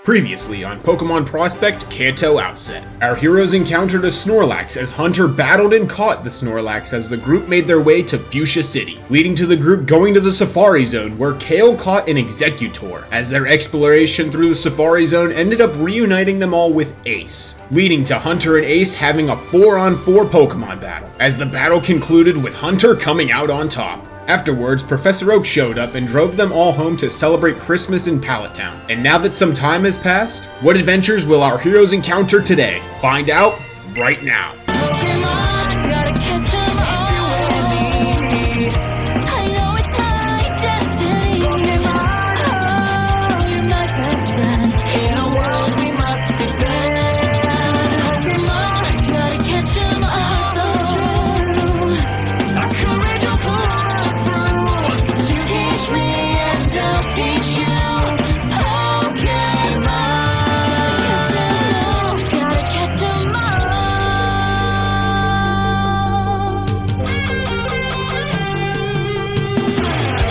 Previously on Pokemon Prospect Kanto Outset, our heroes encountered a Snorlax as Hunter battled and caught the Snorlax as the group made their way to Fuchsia City, leading to the group going to the Safari Zone where Kale caught an Executor, as their exploration through the Safari Zone ended up reuniting them all with Ace, leading to Hunter and Ace having a 4-on-4 Pokemon battle, as the battle concluded with Hunter coming out on top. Afterwards, Professor Oak showed up and drove them all home to celebrate Christmas in Pallet Town. And now that some time has passed, what adventures will our heroes encounter today? Find out right now.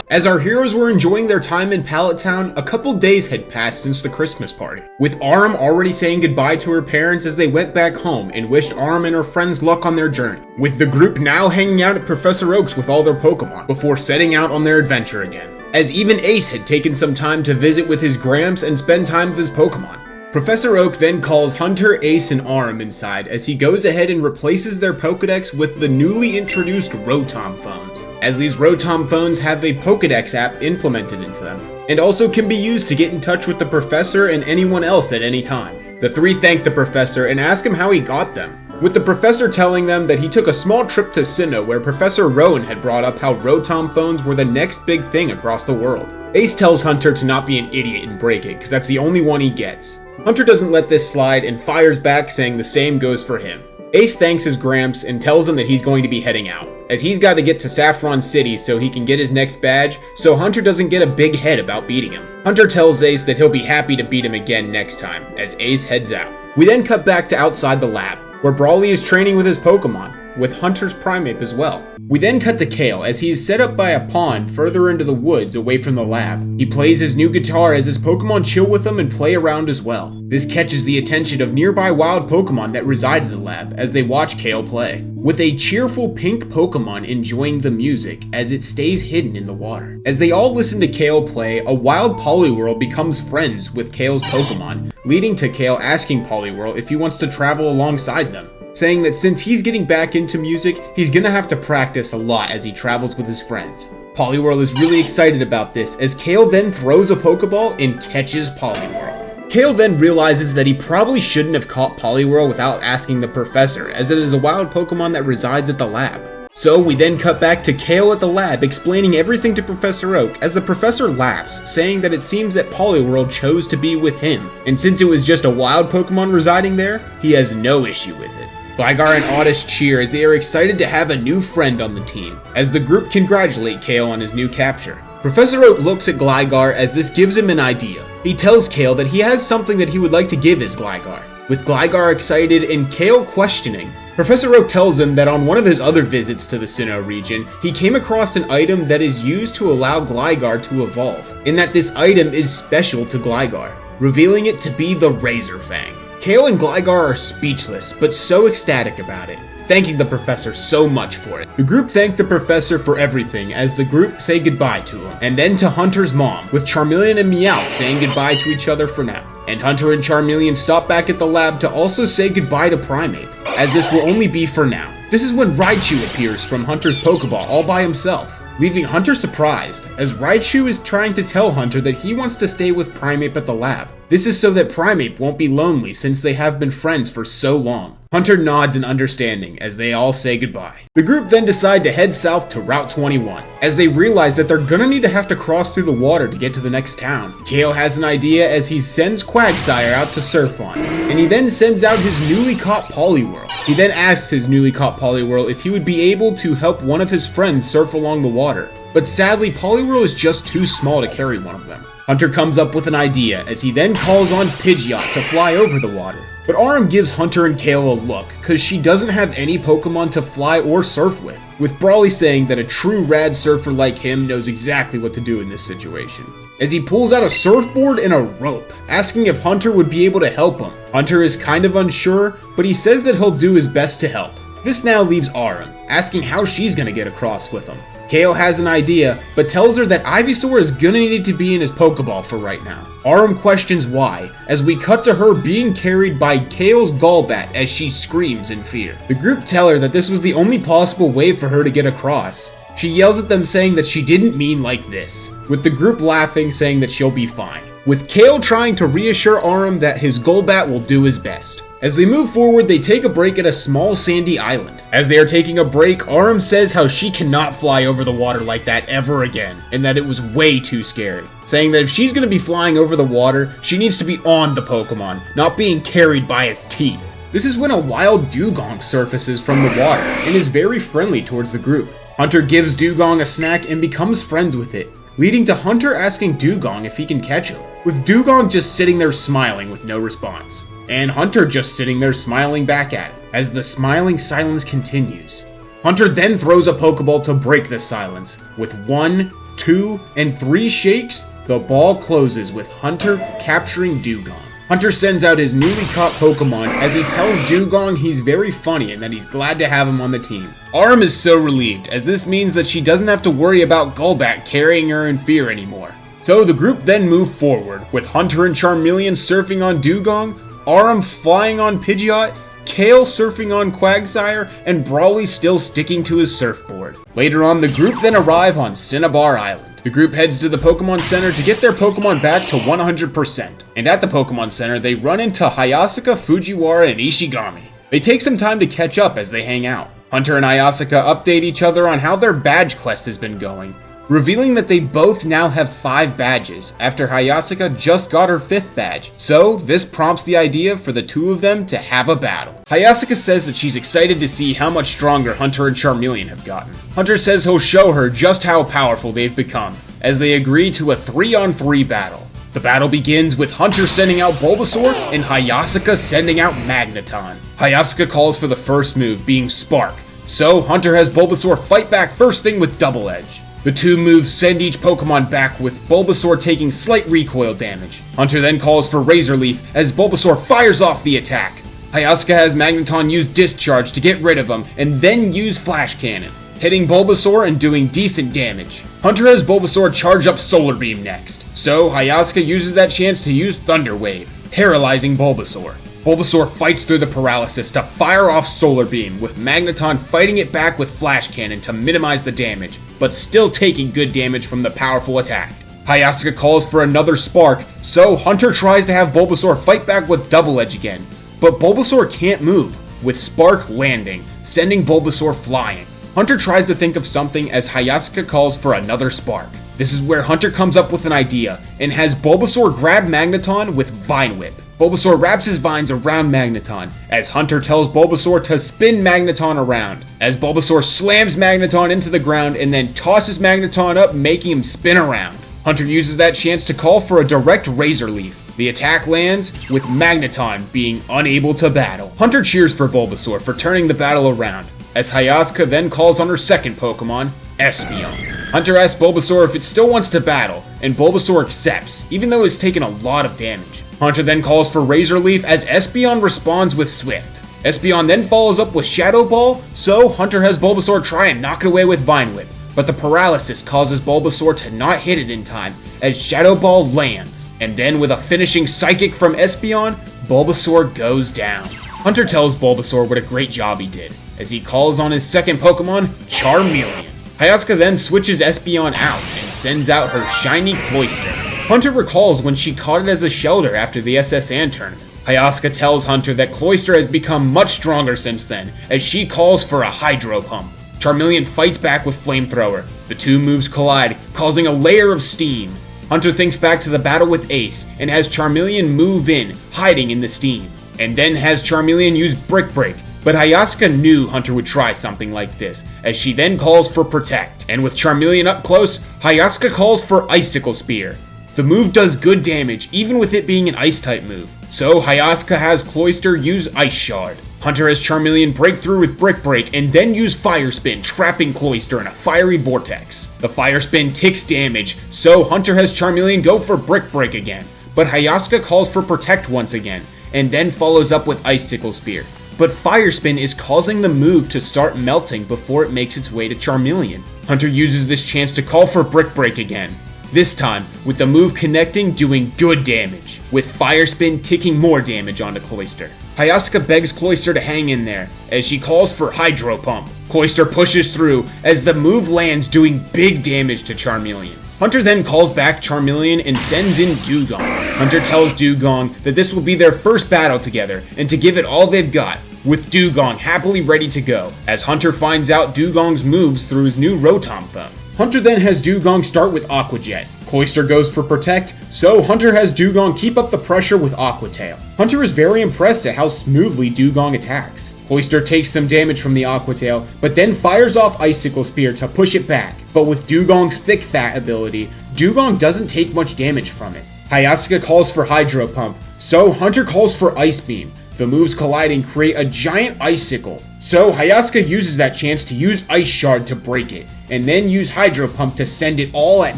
As our heroes were enjoying their time in Pallet Town, a couple days had passed since the Christmas party, with Aram already saying goodbye to her parents as they went back home and wished Aram and her friends luck on their journey, with the group now hanging out at Professor Oak's with all their Pokemon before setting out on their adventure again, as even Ace had taken some time to visit with his Gramps and spend time with his Pokemon. Professor Oak then calls Hunter, Ace, and Aram inside as he goes ahead and replaces their Pokedex with the newly introduced Rotom phones, as these Rotom phones have a Pokedex app implemented into them, and also can be used to get in touch with the Professor and anyone else at any time. The three thank the Professor and ask him how he got them, with the Professor telling them that he took a small trip to Sinnoh where Professor Rowan had brought up how Rotom phones were the next big thing across the world. Ace tells Hunter to not be an idiot and break it, because that's the only one he gets. Hunter doesn't let this slide and fires back, saying the same goes for him. Ace thanks his Gramps and tells him that he's going to be heading out, as he's got to get to Saffron City so he can get his next badge, so Hunter doesn't get a big head about beating him. Hunter tells Ace that he'll be happy to beat him again next time, as Ace heads out. We then cut back to outside the lab, where Brawly is training with his Pokemon, with Hunter's Primeape as well. We then cut to Kale as he is set up by a pond further into the woods away from the lab. He plays his new guitar as his Pokemon chill with him and play around as well. This catches the attention of nearby wild Pokemon that reside in the lab as they watch Kale play, with a cheerful pink Pokemon enjoying the music as it stays hidden in the water. As they all listen to Kale play, a wild Poliwhirl becomes friends with Kale's Pokemon, leading to Kale asking Poliwhirl if he wants to travel alongside them, saying that since he's getting back into music, he's gonna have to practice a lot as he travels with his friends. Poliwhirl is really excited about this as Kale then throws a Pokeball and catches Poliwhirl. Kale then realizes that he probably shouldn't have caught Poliwhirl without asking the Professor, as it is a wild Pokemon that resides at the lab. So we then cut back to Kale at the lab explaining everything to Professor Oak as the Professor laughs, saying that it seems that Poliwhirl chose to be with him, and since it was just a wild Pokemon residing there, he has no issue with it. Gligar and Otis cheer as they are excited to have a new friend on the team, as the group congratulate Kale on his new capture. Professor Oak looks at Gligar as this gives him an idea. He tells Kale that he has something that he would like to give his Gligar. With Gligar excited and Kale questioning, Professor Oak tells him that on one of his other visits to the Sinnoh region, he came across an item that is used to allow Gligar to evolve, and that this item is special to Gligar, revealing it to be the Razor Fang. Kale and Gligar are speechless, but so ecstatic about it, thanking the Professor so much for it. The group thank the Professor for everything as the group say goodbye to him, and then to Hunter's mom, with Charmeleon and Meowth saying goodbye to each other for now. And Hunter and Charmeleon stop back at the lab to also say goodbye to Primeape, as this will only be for now. This is when Raichu appears from Hunter's Pokeball all by himself, leaving Hunter surprised, as Raichu is trying to tell Hunter that he wants to stay with Primeape at the lab. This is so that Primeape won't be lonely since they have been friends for so long. Hunter nods in understanding as they all say goodbye. The group then decide to head south to Route 21, as they realize that they're gonna need to have to cross through the water to get to the next town. Kale has an idea as he sends Quagsire out to surf on, and he then sends out his newly caught Poliwhirl. He then asks his newly caught Poliwhirl if he would be able to help one of his friends surf along the water, but sadly Poliwhirl is just too small to carry one of them. Hunter comes up with an idea as he then calls on Pidgeot to fly over the water. But Aram gives Hunter and Kale a look, cause she doesn't have any Pokemon to fly or surf with Brawly saying that a true rad surfer like him knows exactly what to do in this situation. as he pulls out a surfboard and a rope, asking if Hunter would be able to help him. Hunter is kind of unsure, but he says that he'll do his best to help. This now leaves Aurum, asking how she's gonna get across with him. Kale has an idea, but tells her that Ivysaur is gonna need to be in his Pokeball for right now. Aurum questions why, as we cut to her being carried by Kale's Golbat as she screams in fear. The group tell her that this was the only possible way for her to get across. She yells at them saying that she didn't mean like this, with the group laughing saying that she'll be fine, with Kale trying to reassure Aurum that his Golbat will do his best. As they move forward, they take a break at a small sandy island. As they are taking a break, Aurum says how she cannot fly over the water like that ever again, and that it was way too scary, saying that if she's going to be flying over the water, she needs to be on the Pokemon, not being carried by his teeth. This is when a wild Dugong surfaces from the water and is very friendly towards the group. Hunter gives Dugong a snack and becomes friends with it, leading to Hunter asking Dugong if he can catch him, with Dugong just sitting there smiling with no response, and Hunter just sitting there smiling back at him, as the smiling silence continues. Hunter then throws a Pokeball to break the silence. With 1, 2, and 3 shakes, the ball closes with Hunter capturing Dugong. Hunter sends out his newly caught Pokemon as he tells Dugong he's very funny and that he's glad to have him on the team. Aurum is so relieved, as this means that she doesn't have to worry about Golbat carrying her in fear anymore. So the group then move forward, with Hunter and Charmeleon surfing on Dugong, Aurum flying on Pidgeot, Kale surfing on Quagsire, and Brawly still sticking to his surfboard. Later on, the group then arrive on Cinnabar Island. The group heads to the Pokemon Center to get their Pokemon back to 100%. And at the Pokemon Center, they run into Hayasaka, Fujiwara, and Ishigami. They take some time to catch up as they hang out. Hunter and Hayasaka update each other on how their badge quest has been going, revealing that they both now have 5 badges, after Hayasaka just got her 5th badge. So this prompts the idea for the two of them to have a battle. Hayasaka says that she's excited to see how much stronger Hunter and Charmeleon have gotten. Hunter says he'll show her just how powerful they've become, as they agree to a 3-on-3 battle. The battle begins with Hunter sending out Bulbasaur and Hayasaka sending out Magneton. Hayasaka calls for the first move, being Spark, so Hunter has Bulbasaur fight back first thing with Double Edge. The two moves send each Pokemon back, with Bulbasaur taking slight recoil damage. Hunter then calls for Razor Leaf as Bulbasaur fires off the attack. Hayasaka has Magneton use Discharge to get rid of him, and then use Flash Cannon, hitting Bulbasaur and doing decent damage. Hunter has Bulbasaur charge up Solar Beam next, so Hayasaka uses that chance to use Thunder Wave, paralyzing Bulbasaur. Bulbasaur fights through the paralysis to fire off Solar Beam, with Magneton fighting it back with Flash Cannon to minimize the damage, but still taking good damage from the powerful attack. Hayasaka calls for another Spark, so Hunter tries to have Bulbasaur fight back with Double Edge again, but Bulbasaur can't move, with Spark landing, sending Bulbasaur flying. Hunter tries to think of something as Hayasaka calls for another Spark. This is where Hunter comes up with an idea, and has Bulbasaur grab Magneton with Vine Whip. Bulbasaur wraps his vines around Magneton, as Hunter tells Bulbasaur to spin Magneton around, as Bulbasaur slams Magneton into the ground and then tosses Magneton up, making him spin around. Hunter uses that chance to call for a direct Razor Leaf. The attack lands, with Magneton being unable to battle. Hunter cheers for Bulbasaur for turning the battle around, as Hayasaka then calls on her second Pokemon, Espeon. Hunter asks Bulbasaur if it still wants to battle, and Bulbasaur accepts, even though it's taken a lot of damage. Hunter then calls for Razor Leaf as Espeon responds with Swift. Espeon then follows up with Shadow Ball, so Hunter has Bulbasaur try and knock it away with Vine Whip, but the paralysis causes Bulbasaur to not hit it in time as Shadow Ball lands, and then with a finishing Psychic from Espeon, Bulbasaur goes down. Hunter tells Bulbasaur what a great job he did, as he calls on his second Pokemon, Charmeleon. Hayasaka then switches Espeon out and sends out her shiny Cloyster. Hunter recalls when she caught it as a shelter after the SS Anne tournament. Hayasaka tells Hunter that Cloyster has become much stronger since then, as she calls for a Hydro Pump. Charmeleon fights back with Flamethrower. The two moves collide, causing a layer of steam. Hunter thinks back to the battle with Ace, and has Charmeleon move in, hiding in the steam, and then has Charmeleon use Brick Break. But Hayasaka knew Hunter would try something like this, as she then calls for Protect, and with Charmeleon up close, Hayasaka calls for Icicle Spear. The move does good damage, even with it being an Ice-type move, so Hayasaka has Cloyster use Ice Shard. Hunter has Charmeleon break through with Brick Break and then use Fire Spin, trapping Cloyster in a fiery vortex. The Fire Spin takes damage, so Hunter has Charmeleon go for Brick Break again, but Hayasuka calls for Protect once again, and then follows up with Icicle Spear. But Fire Spin is causing the move to start melting before it makes its way to Charmeleon. Hunter uses this chance to call for Brick Break again, this time with the move connecting, doing good damage, with Fire Spin ticking more damage onto Cloyster. Hayasuka begs Cloyster to hang in there, as she calls for Hydro Pump. Cloyster pushes through, as the move lands, doing big damage to Charmeleon. Hunter then calls back Charmeleon and sends in Dewgong. Hunter tells Dewgong that this will be their first battle together, and to give it all they've got, with Dewgong happily ready to go, as Hunter finds out Dewgong's moves through his new Rotom phone. Hunter then has Dewgong start with Aqua Jet. Cloyster goes for Protect, so Hunter has Dewgong keep up the pressure with Aqua Tail. Hunter is very impressed at how smoothly Dewgong attacks. Cloyster takes some damage from the Aqua Tail, but then fires off Icicle Spear to push it back. But with Dewgong's Thick Fat ability, Dewgong doesn't take much damage from it. Hayasuka calls for Hydro Pump, so Hunter calls for Ice Beam. The moves colliding create a giant icicle, so Hayasuka uses that chance to use Ice Shard to break it, and then use Hydro Pump to send it all at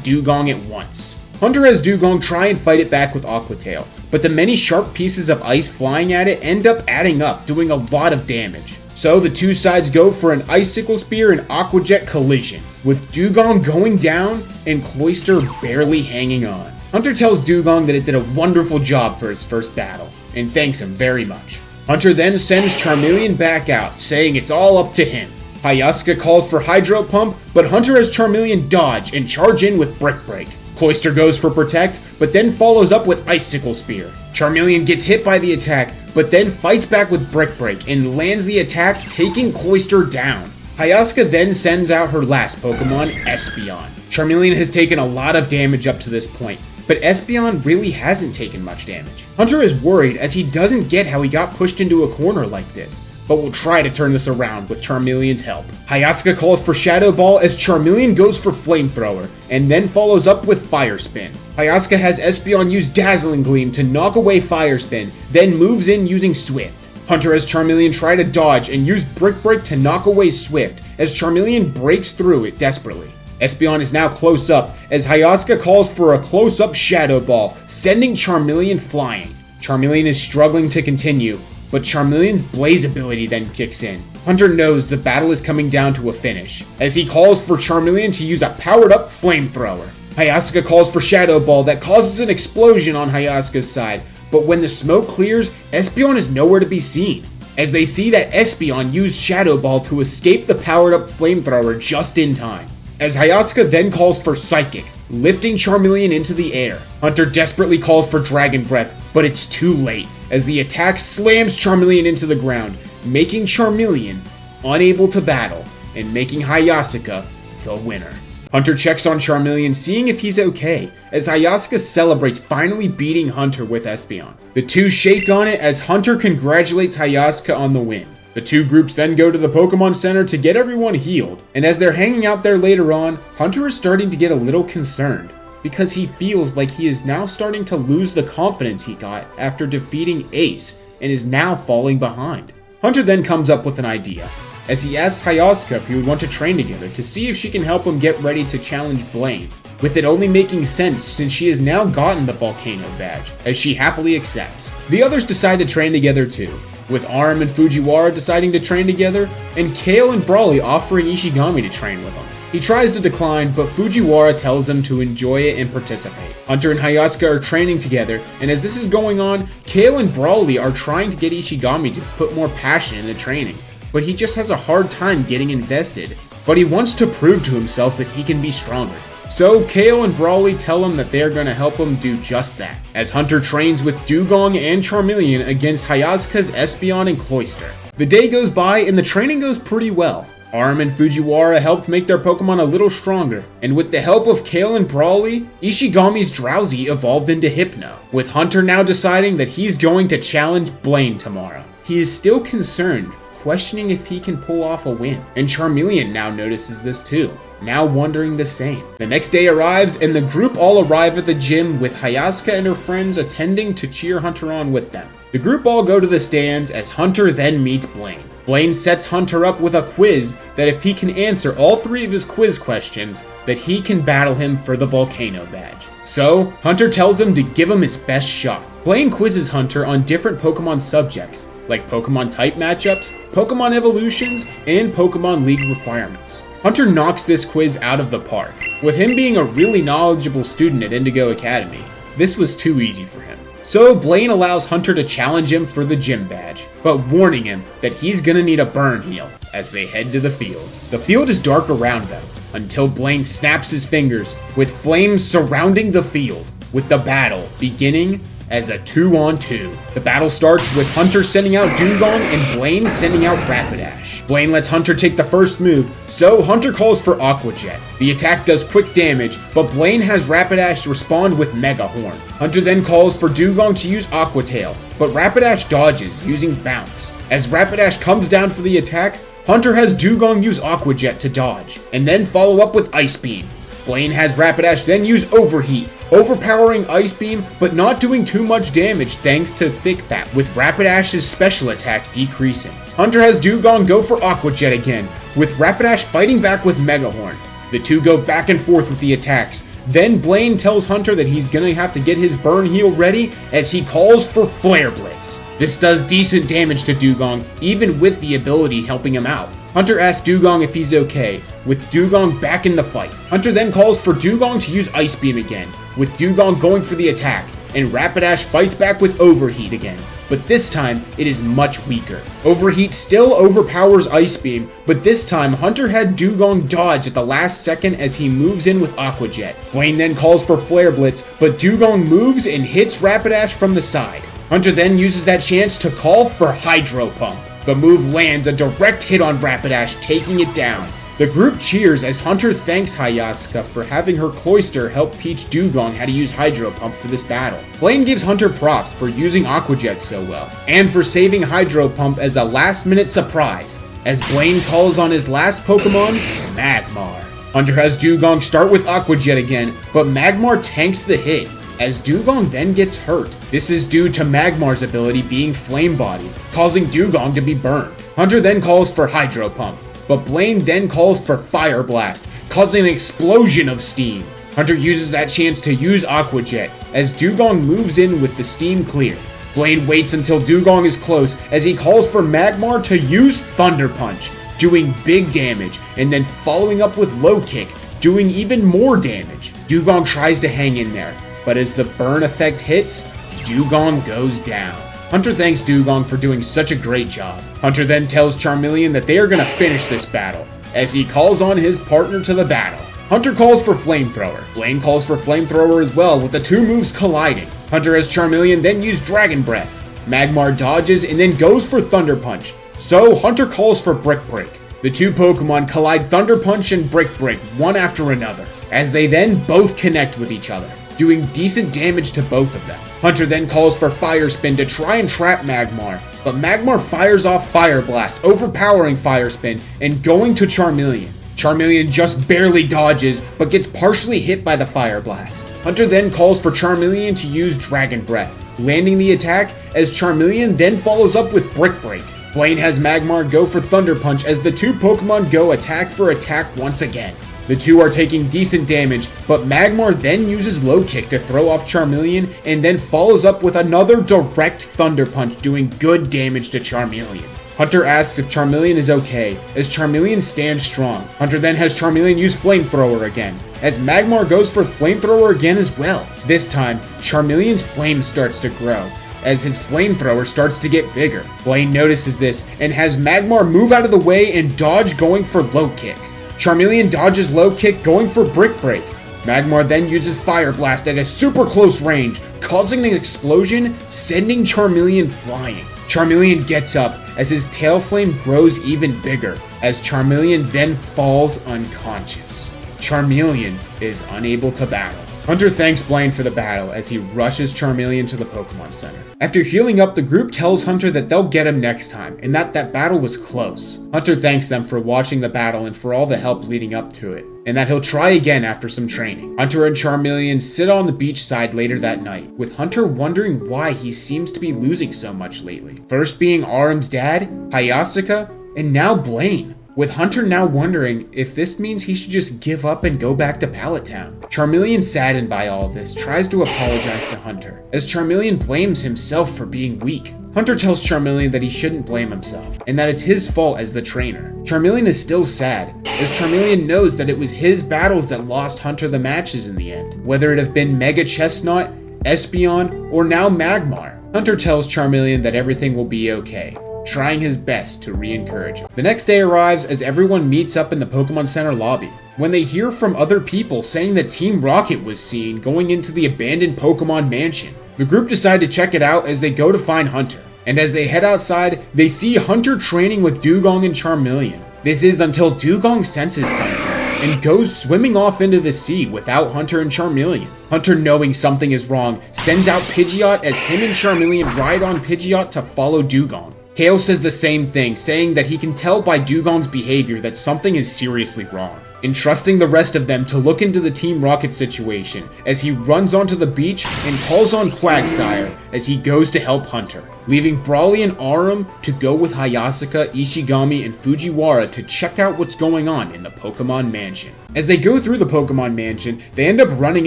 Dewgong at once. Hunter has Dewgong try and fight it back with Aqua Tail, but the many sharp pieces of ice flying at it end up adding up, doing a lot of damage. So the two sides go for an Icicle Spear and Aqua Jet collision, with Dewgong going down and Cloyster barely hanging on. Hunter tells Dewgong that it did a wonderful job for his first battle, and thanks him very much. Hunter then sends Charmeleon back out, saying it's all up to him. Hayasuka calls for Hydro Pump, but Hunter has Charmeleon dodge and charge in with Brick Break. Cloyster goes for Protect, but then follows up with Icicle Spear. Charmeleon gets hit by the attack, but then fights back with Brick Break and lands the attack, taking Cloyster down. Hayasuka then sends out her last Pokemon, Espeon. Charmeleon has taken a lot of damage up to this point, but Espeon really hasn't taken much damage. Hunter is worried as he doesn't get how he got pushed into a corner like this, but will try to turn this around with Charmeleon's help. Hayasuka calls for Shadow Ball as Charmeleon goes for Flamethrower, and then follows up with Fire Spin. Hayasuka has Espeon use Dazzling Gleam to knock away Fire Spin, then moves in using Swift. Hunter has Charmeleon try to dodge and use Brick Break to knock away Swift, as Charmeleon breaks through it desperately. Espeon is now close up, as Hayasuka calls for a close-up Shadow Ball, sending Charmeleon flying. Charmeleon is struggling to continue, but Charmeleon's Blaze ability then kicks in. Hunter knows the battle is coming down to a finish, as he calls for Charmeleon to use a powered-up Flamethrower. Hayasuka calls for Shadow Ball that causes an explosion on Hayasuka's side, but when the smoke clears, Espeon is nowhere to be seen, as they see that Espeon used Shadow Ball to escape the powered-up Flamethrower just in time. As Hayasuka then calls for Psychic, lifting Charmeleon into the air. Hunter desperately calls for Dragon Breath, but it's too late, as the attack slams Charmeleon into the ground, making Charmeleon unable to battle, and making Hayasuka the winner. Hunter checks on Charmeleon, seeing if he's okay, as Hayasuka celebrates finally beating Hunter with Espeon. The two shake on it as Hunter congratulates Hayasuka on the win. The two groups then go to the Pokemon Center to get everyone healed, and as they're hanging out there later on, Hunter is starting to get a little concerned, because he feels like he is now starting to lose the confidence he got after defeating Ace, and is now falling behind. Hunter then comes up with an idea, as he asks Hayasuka if he would want to train together to see if she can help him get ready to challenge Blaine, with it only making sense since she has now gotten the Volcano badge, as she happily accepts. The others decide to train together too, with Arm and Fujiwara deciding to train together, and Kale and Brawly offering Ishigami to train with him. He tries to decline, but Fujiwara tells him to enjoy it and participate. Hunter and Hayasuka are training together, and as this is going on, Kale and Brawly are trying to get Ishigami to put more passion into training, but he just has a hard time getting invested. But he wants to prove to himself that he can be stronger. So Kale and Brawly tell him that they are going to help him do just that, as Hunter trains with Dewgong and Charmeleon against Hayasuka's Espeon and Cloyster. The day goes by and the training goes pretty well. Arm and Fujiwara helped make their Pokemon a little stronger, and with the help of Kale and Brawly, Ishigami's Drowsy evolved into Hypno, with Hunter now deciding that he's going to challenge Blaine tomorrow. He is still concerned, questioning if he can pull off a win. And Charmeleon now notices this too, now wondering the same. The next day arrives, and the group all arrive at the gym with Hayasuka and her friends attending to cheer Hunter on with them. The group all go to the stands as Hunter then meets Blaine. Blaine sets Hunter up with a quiz that if he can answer all 3 of his quiz questions, that he can battle him for the Volcano badge. So, Hunter tells him to give him his best shot. Blaine quizzes Hunter on different Pokemon subjects, like Pokemon type matchups, Pokemon evolutions, and Pokemon League requirements. Hunter knocks this quiz out of the park. With him being a really knowledgeable student at Indigo Academy, this was too easy for him. So Blaine allows Hunter to challenge him for the gym badge, but warning him that he's gonna need a burn heal as they head to the field. The field is dark around them until Blaine snaps his fingers with flames surrounding the field, with the battle beginning as a 2-on-2. The battle starts with Hunter sending out Dewgong and Blaine sending out Rapidash. Blaine lets Hunter take the first move, so Hunter calls for Aqua Jet. The attack does quick damage, but Blaine has Rapidash respond with Mega Horn. Hunter then calls for Dewgong to use Aqua Tail, but Rapidash dodges using Bounce. As Rapidash comes down for the attack, Hunter has Dewgong use Aqua Jet to dodge, and then follow up with Ice Beam. Blaine has Rapidash then use Overheat, overpowering Ice Beam, but not doing too much damage thanks to Thick Fat, with Rapidash's special attack decreasing. Hunter has Dewgong go for Aqua Jet again, with Rapidash fighting back with Mega Horn. The two go back and forth with the attacks. Then Blaine tells Hunter that he's gonna have to get his burn heal ready as he calls for Flare Blitz. This does decent damage to Dewgong, even with the ability helping him out. Hunter asks Dewgong if he's okay, with Dewgong back in the fight. Hunter then calls for Dewgong to use Ice Beam again, with Dewgong going for the attack, and Rapidash fights back with Overheat again, but this time it is much weaker. Overheat still overpowers Ice Beam, but this time Hunter had Dewgong dodge at the last second as he moves in with Aqua Jet. Blaine then calls for Flare Blitz, but Dewgong moves and hits Rapidash from the side. Hunter then uses that chance to call for Hydro Pump. The move lands a direct hit on Rapidash, taking it down. The group cheers as Hunter thanks Hayasuka for having her Cloyster help teach Dewgong how to use Hydro Pump for this battle. Blaine gives Hunter props for using Aqua Jet so well, and for saving Hydro Pump as a last-minute surprise, as Blaine calls on his last Pokemon, Magmar. Hunter has Dewgong start with Aqua Jet again, but Magmar tanks the hit, as Dewgong then gets hurt. This is due to Magmar's ability being Flame Body, causing Dewgong to be burned. Hunter then calls for Hydro Pump, but Blaine then calls for Fire Blast, causing an explosion of steam. Hunter uses that chance to use Aqua Jet, as Dewgong moves in with the steam clear. Blaine waits until Dewgong is close, as he calls for Magmar to use Thunder Punch, doing big damage, and then following up with Low Kick, doing even more damage. Dewgong tries to hang in there, but as the burn effect hits, Dewgong goes down. Hunter thanks Dewgong for doing such a great job. Hunter then tells Charmeleon that they are going to finish this battle, as he calls on his partner to the battle. Hunter calls for Flamethrower. Blaine calls for Flamethrower as well, with the two moves colliding. Hunter has Charmeleon then use Dragon Breath. Magmar dodges and then goes for Thunder Punch, so Hunter calls for Brick Break. The two Pokemon collide Thunder Punch and Brick Break one after another, as they then both connect with each other, doing decent damage to both of them. Hunter then calls for Fire Spin to try and trap Magmar, but Magmar fires off Fire Blast, overpowering Fire Spin and going to Charmeleon. Charmeleon just barely dodges, but gets partially hit by the Fire Blast. Hunter then calls for Charmeleon to use Dragon Breath, landing the attack as Charmeleon then follows up with Brick Break. Blaine has Magmar go for Thunder Punch as the two Pokemon go attack for attack once again. The two are taking decent damage, but Magmar then uses Low Kick to throw off Charmeleon and then follows up with another direct Thunder Punch, doing good damage to Charmeleon. Hunter asks if Charmeleon is okay, as Charmeleon stands strong. Hunter then has Charmeleon use Flamethrower again, as Magmar goes for Flamethrower again as well. This time, Charmeleon's flame starts to grow, as his Flamethrower starts to get bigger. Blaine notices this and has Magmar move out of the way and dodge, going for Low Kick. Charmeleon dodges Low Kick, going for Brick Break. Magmar then uses Fire Blast at a super close range, causing an explosion, sending Charmeleon flying. Charmeleon gets up as his tail flame grows even bigger, as Charmeleon then falls unconscious. Charmeleon is unable to battle. Hunter thanks Blaine for the battle as he rushes Charmeleon to the Pokemon Center. After healing up, the group tells Hunter that they'll get him next time, and that battle was close. Hunter thanks them for watching the battle and for all the help leading up to it, and that he'll try again after some training. Hunter and Charmeleon sit on the beachside later that night, with Hunter wondering why he seems to be losing so much lately. First being Aram's dad, Hayasaka, and now Blaine. With Hunter now wondering if this means he should just give up and go back to Pallet Town. Charmeleon, saddened by all this, tries to apologize to Hunter, as Charmeleon blames himself for being weak. Hunter tells Charmeleon that he shouldn't blame himself, and that it's his fault as the trainer. Charmeleon is still sad, as Charmeleon knows that it was his battles that lost Hunter the matches in the end, whether it have been Mega Chestnut, Espeon, or now Magmar. Hunter tells Charmeleon that everything will be okay, trying his best to re-encourage him. The next day arrives as everyone meets up in the Pokemon Center lobby, when they hear from other people saying that Team Rocket was seen going into the abandoned Pokemon mansion. The group decide to check it out as they go to find Hunter, and as they head outside, they see Hunter training with Dewgong and Charmeleon. This is until Dewgong senses something and goes swimming off into the sea without Hunter and Charmeleon. Hunter, knowing something is wrong, sends out Pidgeot as him and Charmeleon ride on Pidgeot to follow Dewgong. Kale says the same thing, saying that he can tell by Dewgong's behavior that something is seriously wrong, entrusting the rest of them to look into the Team Rocket situation as he runs onto the beach and calls on Quagsire as he goes to help Hunter, leaving Brawly and Aram to go with Hayasaka, Ishigami, and Fujiwara to check out what's going on in the Pokemon Mansion. As they go through the Pokemon Mansion, they end up running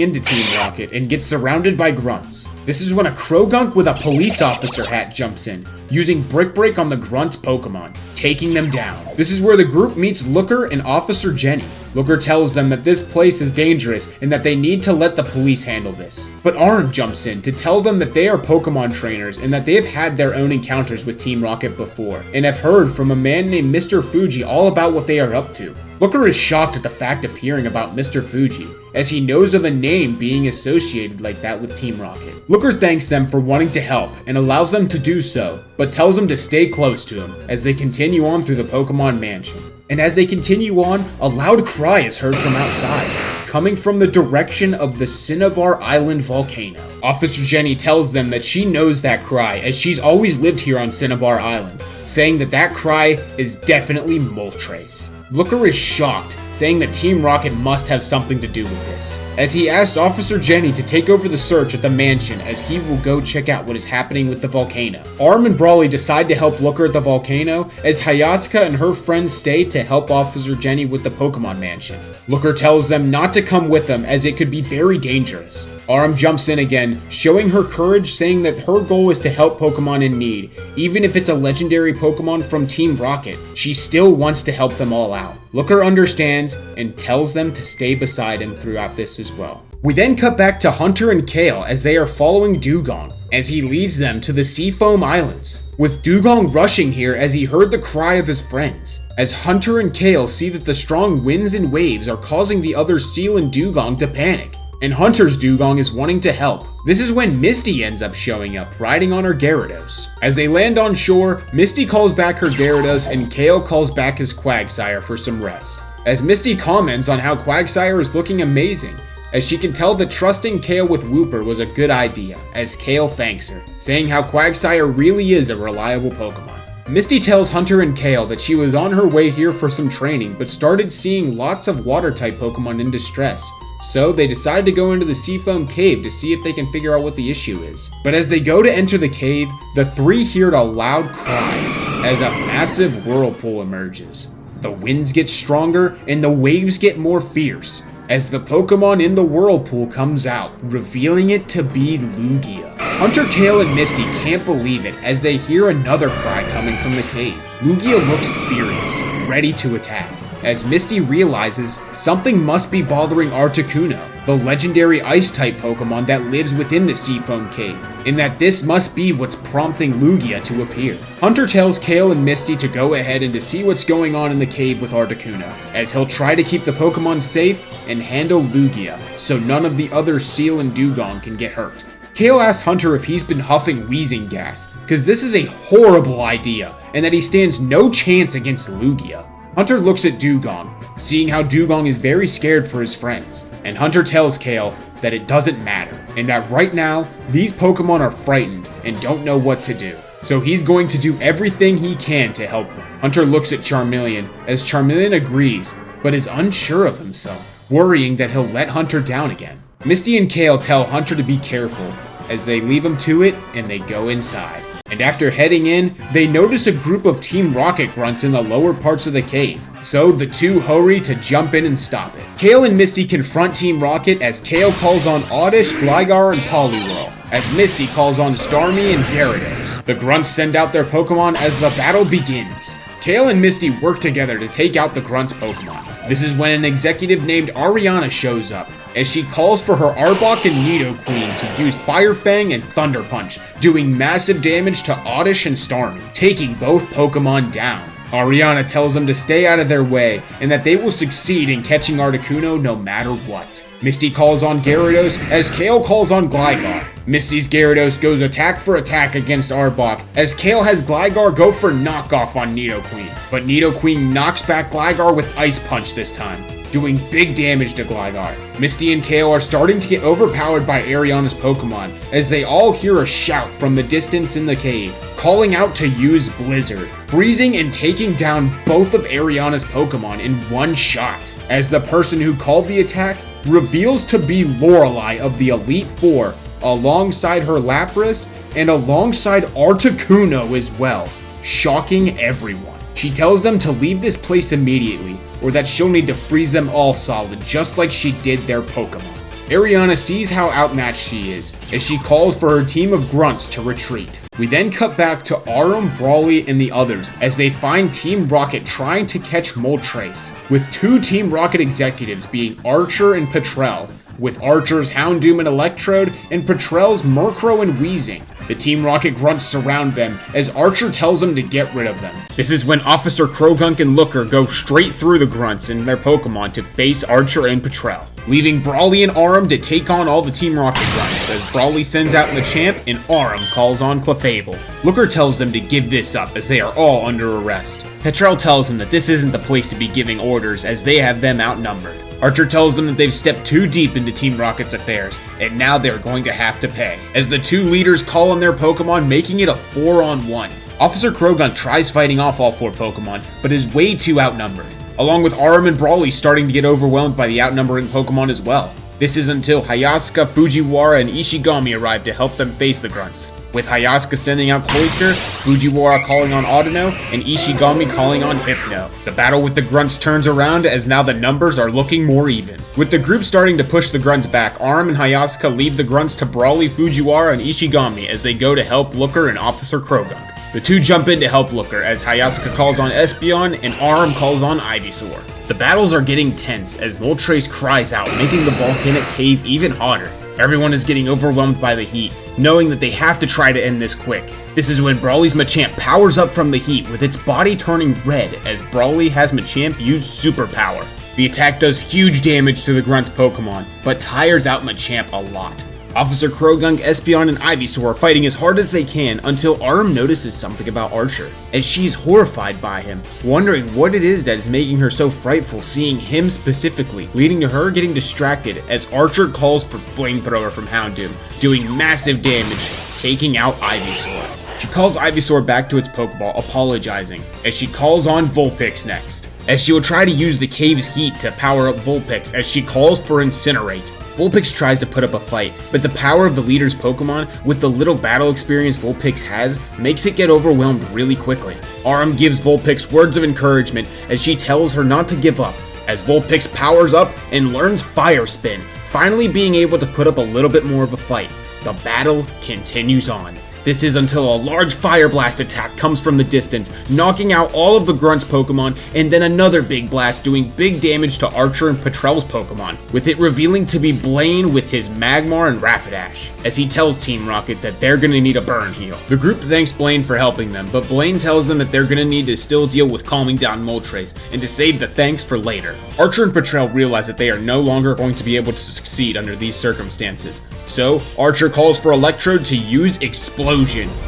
into Team Rocket and get surrounded by grunts. This is when a Krogunk with a police officer hat jumps in, using Brick Break on the grunts' Pokemon, taking them down. This is where the group meets Looker and Officer Jenny. Looker tells them that this place is dangerous and that they need to let the police handle this. But Aram jumps in to tell them that they are Pokemon trainers and that they have had their own encounters with Team Rocket before, and have heard from a man named Mr. Fuji all about what they are up to. Looker is shocked at the fact of hearing about Mr. Fuji, as he knows of a name being associated like that with Team Rocket. Looker thanks them for wanting to help and allows them to do so, but tells them to stay close to him as they continue on through the Pokemon Mansion. And as they continue on, a loud cry is heard from outside, coming from the direction of the Cinnabar Island volcano. Officer Jenny tells them that she knows that cry as she's always lived here on Cinnabar Island, saying that that cry is definitely Moltres. Looker is shocked, saying that Team Rocket must have something to do with this, as he asks Officer Jenny to take over the search at the mansion as he will go check out what is happening with the volcano. Aram and Brawly decide to help Looker at the volcano as Hayasaka and her friends stay to help Officer Jenny with the Pokemon Mansion. Looker tells them not to come with them as it could be very dangerous. Aram jumps in again, showing her courage, saying that her goal is to help Pokemon in need. Even if it's a legendary Pokemon from Team Rocket, she still wants to help them all out. Looker understands and tells them to stay beside him throughout this as well. We then cut back to Hunter and Kale as they are following Dewgong, as he leads them to the Seafoam Islands, with Dewgong rushing here as he heard the cry of his friends. As Hunter and Kale see that the strong winds and waves are causing the other Seal and Dewgong to panic, and Hunter's Dewgong is wanting to help. This is when Misty ends up showing up, riding on her Gyarados. As they land on shore, Misty calls back her Gyarados and Kale calls back his Quagsire for some rest, as Misty comments on how Quagsire is looking amazing, as she can tell that trusting Kale with Wooper was a good idea, as Kale thanks her, saying how Quagsire really is a reliable Pokemon. Misty tells Hunter and Kale that she was on her way here for some training, but started seeing lots of water-type Pokemon in distress, so they decide to go into the Seafoam Cave to see if they can figure out what the issue is. But as they go to enter the cave, the three hear a loud cry as a massive whirlpool emerges. The winds get stronger and the waves get more fierce as the Pokemon in the whirlpool comes out, revealing it to be Lugia. Hunter, Kale, and Misty can't believe it as they hear another cry coming from the cave. Lugia looks furious, ready to attack, as Misty realizes something must be bothering Articuno, the legendary Ice-type Pokemon that lives within the Seafoam Cave, and that this must be what's prompting Lugia to appear. Hunter tells Kale and Misty to go ahead and to see what's going on in the cave with Articuno, as he'll try to keep the Pokemon safe and handle Lugia, so none of the other Seal and Dewgong can get hurt. Kale asks Hunter if he's been huffing wheezing gas, cause this is a horrible idea, and that he stands no chance against Lugia. Hunter looks at Dewgong, seeing how Dewgong is very scared for his friends, and Hunter tells Kale that it doesn't matter, and that right now, these Pokemon are frightened and don't know what to do. So he's going to do everything he can to help them. Hunter looks at Charmeleon as Charmeleon agrees, but is unsure of himself, worrying that he'll let Hunter down again. Misty and Kale tell Hunter to be careful as they leave him to it and they go inside. And after heading in, they notice a group of Team Rocket grunts in the lower parts of the cave. So the two hurry to jump in and stop it. Kale and Misty confront Team Rocket as Kale calls on Oddish, Gligar, and Poliwhirl, as Misty calls on Starmie and Gyarados. The grunts send out their Pokemon as the battle begins. Kale and Misty work together to take out the grunts' Pokemon. This is when an executive named Ariana shows up, as she calls for her Arbok and Nidoqueen to use Fire Fang and Thunder Punch, doing massive damage to Oddish and Starmie, taking both Pokemon down. Ariana tells them to stay out of their way, and that they will succeed in catching Articuno no matter what. Misty calls on Gyarados, as Kale calls on Gligar. Misty's Gyarados goes attack for attack against Arbok, as Kale has Gligar go for knockoff on Nidoqueen. But Nidoqueen knocks back Gligar with Ice Punch this time, doing big damage to Gligar. Misty and Kale are starting to get overpowered by Ariana's Pokemon, as they all hear a shout from the distance in the cave, calling out to use Blizzard, freezing and taking down both of Ariana's Pokemon in one shot, as the person who called the attack reveals to be Lorelei of the Elite Four, alongside her Lapras, and alongside Articuno as well, shocking everyone. She tells them to leave this place immediately, or that she'll need to freeze them all solid, just like she did their Pokemon. Ariana sees how outmatched she is, as she calls for her team of grunts to retreat. We then cut back to Arum, Brawly, and the others, as they find Team Rocket trying to catch Moltres, with two Team Rocket executives being Archer and Petrel, with Archer's Houndoom and Electrode, and Petrel's Murkrow and Weezing. The Team Rocket grunts surround them, as Archer tells them to get rid of them. This is when Officer Krogunk and Looker go straight through the grunts and their Pokemon to face Archer and Petrel, leaving Brawly and Arum to take on all the Team Rocket grunts, as Brawly sends out Machamp and Arum calls on Clefable. Looker tells them to give this up, as they are all under arrest. Petrel tells him that this isn't the place to be giving orders, as they have them outnumbered. Archer tells them that they've stepped too deep into Team Rocket's affairs, and now they're going to have to pay, as the two leaders call on their Pokemon, making it a 4-on-1. Officer Krogunk tries fighting off all four Pokemon, but is way too outnumbered, along with Arum and Brawly starting to get overwhelmed by the outnumbering Pokemon as well. This is until Hayasuka, Fujiwara, and Ishigami arrive to help them face the grunts, with Hayasuka sending out Cloyster, Fujiwara calling on Audino, and Ishigami calling on Hypno. The battle with the grunts turns around, as now the numbers are looking more even. With the group starting to push the grunts back, Arum and Hayasuka leave the grunts to Brawly, Fujiwara, and Ishigami as they go to help Looker and Officer Krogunk. The two jump in to help Looker, as Hayasuka calls on Espeon and Arum calls on Ivysaur. The battles are getting tense as Moltres cries out, making the volcanic cave even hotter. Everyone is getting overwhelmed by the heat, knowing that they have to try to end this quick. This is when Brawly's Machamp powers up from the heat, with its body turning red as Brawly has Machamp use Superpower. The attack does huge damage to the grunt's Pokemon, but tires out Machamp a lot. Officer Krogunk, Espeon, and Ivysaur are fighting as hard as they can until Arum notices something about Archer, as she's horrified by him, wondering what it is that is making her so frightful seeing him specifically, leading to her getting distracted as Archer calls for Flamethrower from Houndoom, doing massive damage, taking out Ivysaur. She calls Ivysaur back to its Pokeball, apologizing, as she calls on Vulpix next, as she will try to use the cave's heat to power up Vulpix as she calls for Incinerate. Vulpix tries to put up a fight, but the power of the leader's Pokemon, with the little battle experience Vulpix has, makes it get overwhelmed really quickly. Arum gives Vulpix words of encouragement as she tells her not to give up, as Vulpix powers up and learns Fire Spin, finally being able to put up a little bit more of a fight. The battle continues on. This is until a large Fire Blast attack comes from the distance, knocking out all of the Grunt's Pokemon, and then another big blast doing big damage to Archer and Petrel's Pokemon, with it revealing to be Blaine with his Magmar and Rapidash, as he tells Team Rocket that they're gonna need a burn heal. The group thanks Blaine for helping them, but Blaine tells them that they're gonna need to still deal with calming down Moltres, and to save the thanks for later. Archer and Petrel realize that they are no longer going to be able to succeed under these circumstances, so Archer calls for Electrode to use Explosion,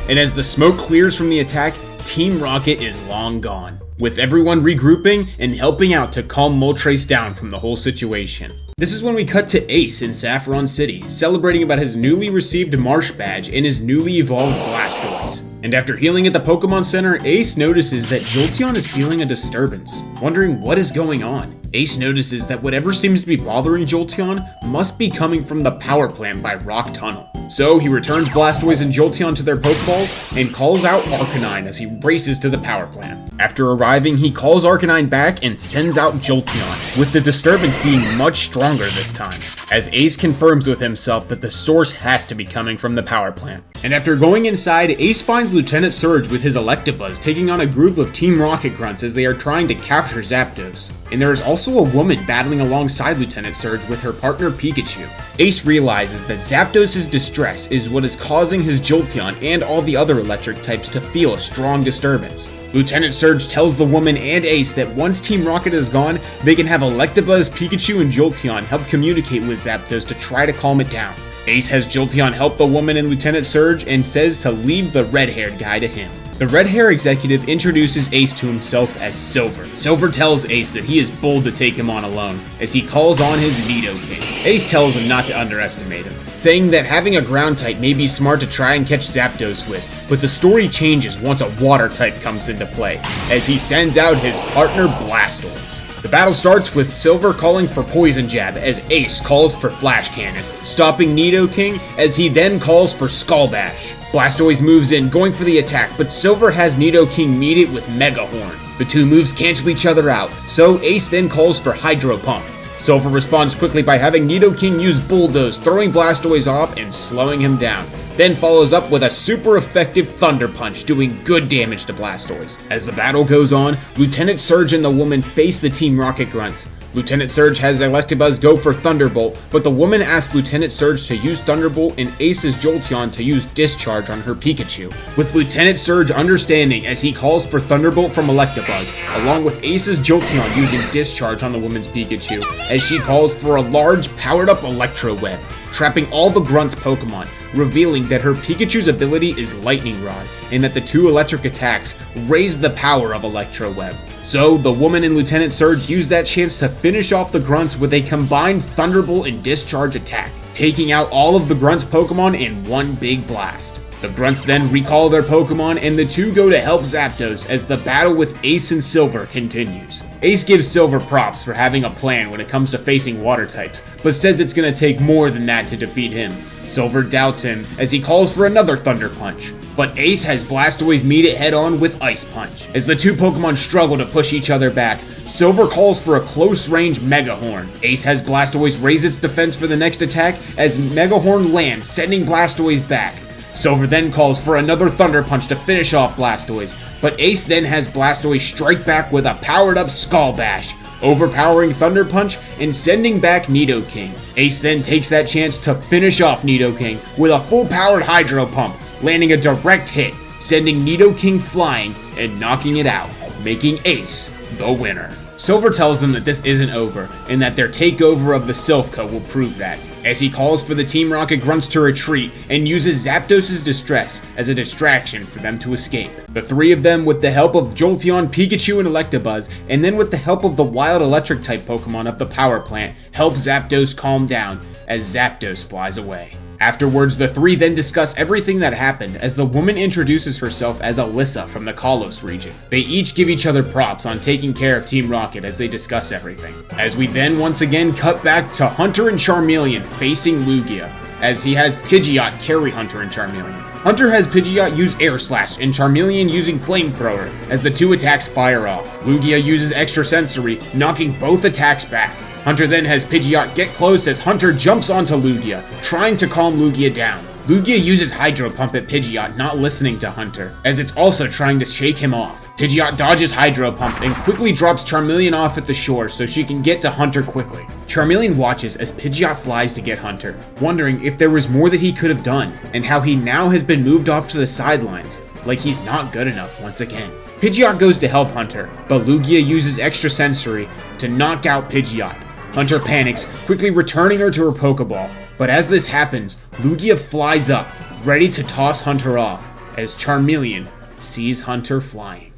and as the smoke clears from the attack, Team Rocket is long gone, with everyone regrouping and helping out to calm Moltres down from the whole situation. This is when we cut to Ace in Saffron City, celebrating about his newly received Marsh badge and his newly evolved Blastoise. And after healing at the Pokemon Center, Ace notices that Jolteon is feeling a disturbance, wondering what is going on. Ace notices that whatever seems to be bothering Jolteon must be coming from the power plant by Rock Tunnel. So he returns Blastoise and Jolteon to their Pokeballs and calls out Arcanine as he races to the power plant. After arriving, he calls Arcanine back and sends out Jolteon, with the disturbance being much stronger this time, as Ace confirms with himself that the source has to be coming from the power plant. And after going inside, Ace finds Lieutenant Surge with his Electabuzz taking on a group of Team Rocket grunts as they are trying to capture Zapdos. And there is also a woman battling alongside Lieutenant Surge with her partner Pikachu. Ace realizes that Zapdos' distress is what is causing his Jolteon and all the other electric types to feel a strong disturbance. Lieutenant Surge tells the woman and Ace that once Team Rocket is gone, they can have Electabuzz, Pikachu, and Jolteon help communicate with Zapdos to try to calm it down. Ace has Jolteon help the woman and Lieutenant Surge and says to leave the red-haired guy to him. The red-hair executive introduces Ace to himself as Silver. Silver tells Ace that he is bold to take him on alone, as he calls on his Nidoking. Ace tells him not to underestimate him, saying that having a ground type may be smart to try and catch Zapdos with, but the story changes once a water type comes into play, as he sends out his partner Blastoise. The battle starts with Silver calling for Poison Jab as Ace calls for Flash Cannon, stopping Nidoking as he then calls for Skull Bash. Blastoise moves in, going for the attack, but Silver has Nidoking meet it with Mega Horn. The two moves cancel each other out, so Ace then calls for Hydro Pump. Silver responds quickly by having Nidoking use Bulldoze, throwing Blastoise off and slowing him down, then follows up with a super effective Thunder Punch, doing good damage to Blastoise. As the battle goes on, Lieutenant Surge and the woman face the Team Rocket grunts. Lieutenant Surge has Electabuzz go for Thunderbolt, but the woman asks Lieutenant Surge to use Thunderbolt and Ace's Jolteon to use Discharge on her Pikachu, with Lieutenant Surge understanding as he calls for Thunderbolt from Electabuzz, along with Ace's Jolteon using Discharge on the woman's Pikachu, as she calls for a large powered-up Electro Web, trapping all the Grunt's Pokemon, revealing that her Pikachu's ability is Lightning Rod, and that the two electric attacks raise the power of Electro Web. So, the woman and Lieutenant Surge use that chance to finish off the Grunts with a combined Thunderbolt and Discharge attack, taking out all of the Grunts' Pokemon in one big blast. The Grunts then recall their Pokemon and the two go to help Zapdos as the battle with Ace and Silver continues. Ace gives Silver props for having a plan when it comes to facing water types, but says it's gonna take more than that to defeat him. Silver doubts him as he calls for another Thunder Punch, but Ace has Blastoise meet it head on with Ice Punch. As the two Pokemon struggle to push each other back, Silver calls for a close-range Mega Horn. Ace has Blastoise raise its defense for the next attack as Mega Horn lands, sending Blastoise back. Silver then calls for another Thunder Punch to finish off Blastoise, but Ace then has Blastoise strike back with a powered-up Skull Bash, overpowering Thunder Punch and sending back Nidoking. Ace then takes that chance to finish off Nidoking with a full-powered Hydro Pump, landing a direct hit, sending Nidoking flying and knocking it out, making Ace the winner. Silver tells them that this isn't over, and that their takeover of the Silph will prove that, as he calls for the Team Rocket grunts to retreat and uses Zapdos' distress as a distraction for them to escape. The three of them, with the help of Jolteon, Pikachu, and Electabuzz, and then with the help of the wild electric type Pokemon of the power plant, help Zapdos calm down as Zapdos flies away. Afterwards, the three then discuss everything that happened as the woman introduces herself as Alyssa from the Kalos region. They each give each other props on taking care of Team Rocket as they discuss everything. As we then once again cut back to Hunter and Charmeleon facing Lugia, as he has Pidgeot carry Hunter and Charmeleon. Hunter has Pidgeot use Air Slash and Charmeleon using Flamethrower as the two attacks fire off. Lugia uses Extra Sensory, knocking both attacks back. Hunter then has Pidgeot get close as Hunter jumps onto Lugia, trying to calm Lugia down. Lugia uses Hydro Pump at Pidgeot, not listening to Hunter, as it's also trying to shake him off. Pidgeot dodges Hydro Pump and quickly drops Charmeleon off at the shore so she can get to Hunter quickly. Charmeleon watches as Pidgeot flies to get Hunter, wondering if there was more that he could have done, and how he now has been moved off to the sidelines, like he's not good enough once again. Pidgeot goes to help Hunter, but Lugia uses Extra Sensory to knock out Pidgeot. Hunter panics, quickly returning her to her Pokeball, but as this happens, Lugia flies up, ready to toss Hunter off, as Charmeleon sees Hunter flying.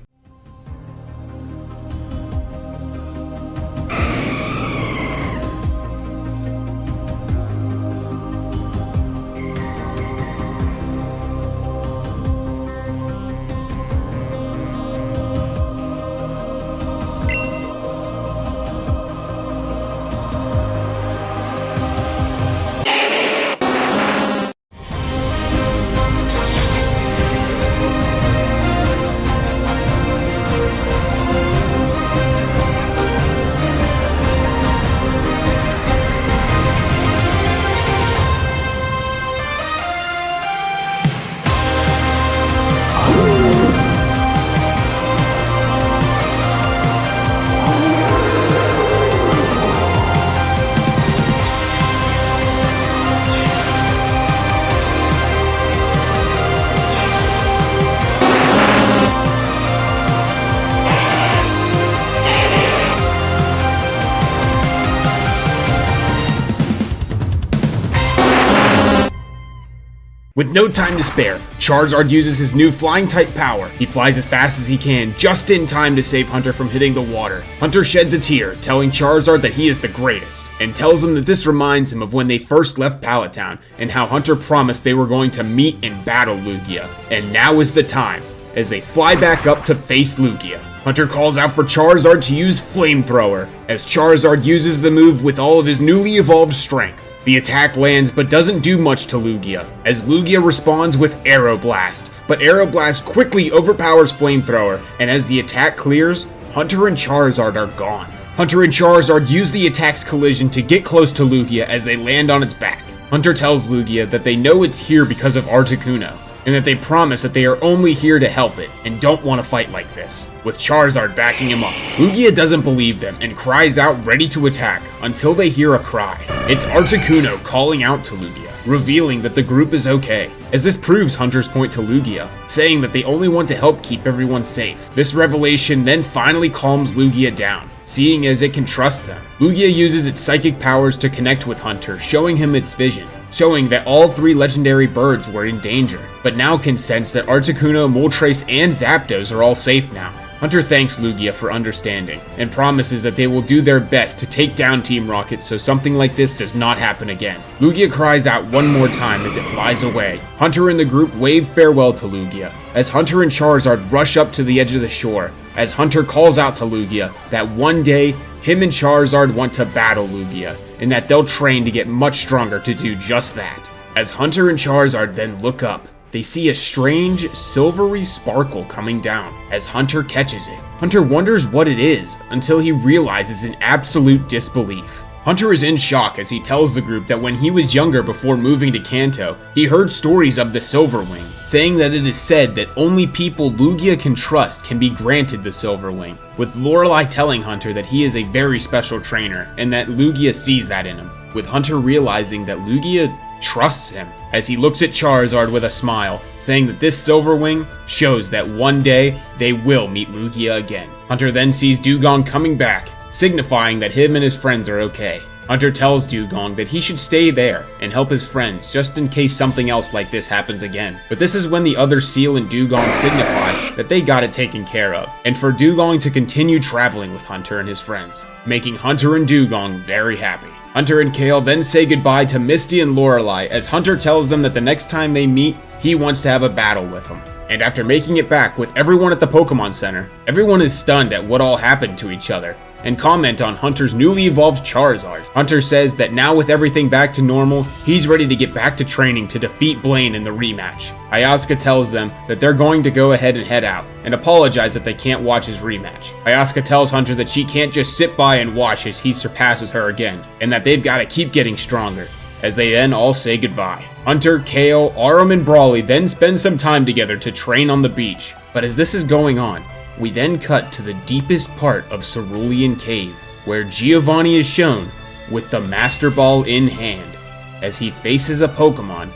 With no time to spare, Charizard uses his new flying-type power. He flies as fast as he can, just in time to save Hunter from hitting the water. Hunter sheds a tear, telling Charizard that he is the greatest, and tells him that this reminds him of when they first left Pallet Town, and how Hunter promised they were going to meet and battle Lugia. And now is the time, as they fly back up to face Lugia. Hunter calls out for Charizard to use Flamethrower, as Charizard uses the move with all of his newly evolved strength. The attack lands but doesn't do much to Lugia, as Lugia responds with Aeroblast, but Aeroblast quickly overpowers Flamethrower, and as the attack clears, Hunter and Charizard are gone. Hunter and Charizard use the attack's collision to get close to Lugia as they land on its back. Hunter tells Lugia that they know it's here because of Articuno, and that they promise that they are only here to help it, and don't want to fight like this, with Charizard backing him up. Lugia doesn't believe them, and cries out ready to attack, until they hear a cry. It's Articuno calling out to Lugia, revealing that the group is okay, as this proves Hunter's point to Lugia, saying that they only want to help keep everyone safe. This revelation then finally calms Lugia down, seeing as it can trust them. Lugia uses its psychic powers to connect with Hunter, showing him its vision, showing that all 3 legendary birds were in danger, but now can sense that Articuno, Moltres, and Zapdos are all safe now. Hunter thanks Lugia for understanding, and promises that they will do their best to take down Team Rocket so something like this does not happen again. Lugia cries out one more time as it flies away. Hunter and the group wave farewell to Lugia, as Hunter and Charizard rush up to the edge of the shore, as Hunter calls out to Lugia that one day, him and Charizard want to battle Lugia, and that they'll train to get much stronger to do just that. As Hunter and Charizard then look up, they see a strange, silvery sparkle coming down as Hunter catches it. Hunter wonders what it is until he realizes in absolute disbelief. Hunter is in shock as he tells the group that when he was younger before moving to Kanto, he heard stories of the Silver Wing, saying that it is said that only people Lugia can trust can be granted the Silver Wing, with Lorelei telling Hunter that he is a very special trainer and that Lugia sees that in him, with Hunter realizing that Lugia trusts him, as he looks at Charizard with a smile, saying that this Silver Wing shows that one day they will meet Lugia again. Hunter then sees Dugong coming back, signifying that him and his friends are okay. Hunter tells Dugong that he should stay there and help his friends just in case something else like this happens again. But this is when the other Seal and Dugong signify that they got it taken care of, and for Dugong to continue traveling with Hunter and his friends, making Hunter and Dugong very happy. Hunter and Kale then say goodbye to Misty and Lorelei as Hunter tells them that the next time they meet, he wants to have a battle with them. And after making it back with everyone at the Pokemon Center, everyone is stunned at what all happened to each other, and comment on Hunter's newly evolved Charizard. Hunter says that now with everything back to normal, he's ready to get back to training to defeat Blaine in the rematch. Ayaska tells them that they're going to go ahead and head out, and apologize that they can't watch his rematch. Ayaska tells Hunter that she can't just sit by and watch as he surpasses her again, and that they've got to keep getting stronger, as they then all say goodbye. Hunter, Kale, Arum, and Brawly then spend some time together to train on the beach, but as this is going on, we then cut to the deepest part of Cerulean Cave, where Giovanni is shown with the Master Ball in hand, as he faces a Pokemon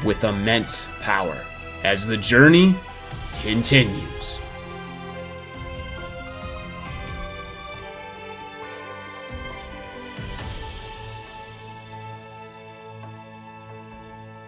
with immense power, as the journey continues.